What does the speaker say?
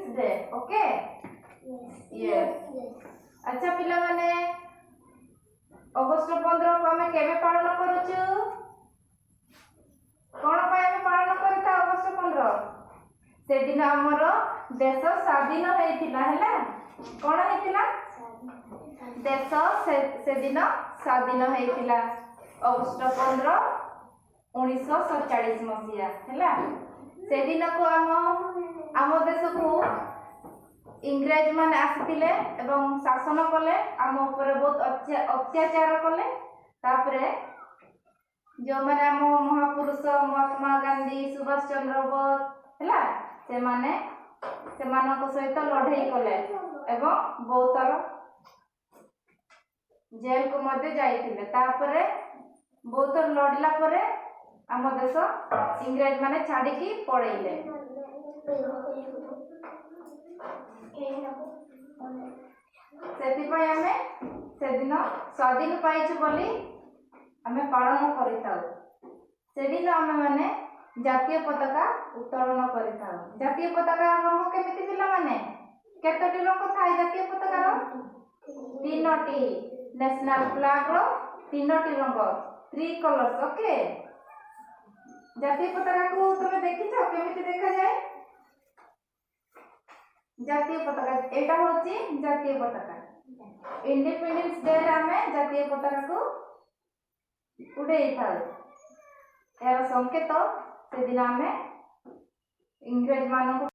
independence day okay yes अच्छा पिला माने अगस्त 15 को हमें केबे पालन करूछु कोन पाए हमें पालन करता अगस्त 15 से दिन हमर देश स्वाधीन हेतिला हैला कोन हेतिला देश से दिन स्वाधीन हेतिला अगस्त 15 1947 मसिया हैला से दिन को आम देश को इंग्रेज माने आसितिले एवं शासन कले आम ऊपर बहुत अत्याचार कले तापरे जो माने आम महापुरुष महात्मा गांधी सुभाष चंद्र बोस हैला से माने से मानक सहित लड़ाई कले एवं बहुत जेल को मध्य जाइतिले तापरे बहुत लड़ला परे आम देश इंग्रेज माने छाड़ी की पड़ेले सेतिपय हमें सेदिन स्वाधीन पाइछु बोली हमें पालन करिताउ सेदिन हमें माने जातीय पताका उत्तोलन करिताउ जातीय पताका रंग केमिति पिला माने केतोटी रंग थाई जातीय पताका रो तीनोटी नेशनल फ्लैग रो तीनोटी रंग 3 कलर्स ओके जातीय पताका को तुमे देखिছো केमिति देखा जाए जातीय पताका एटा होची जातीय पताका इंडिपेंडेंस डे रे हमें जातीय पताका को उड़ेई थाउ यार संकेत से दिन हमें इंग्रेज मानक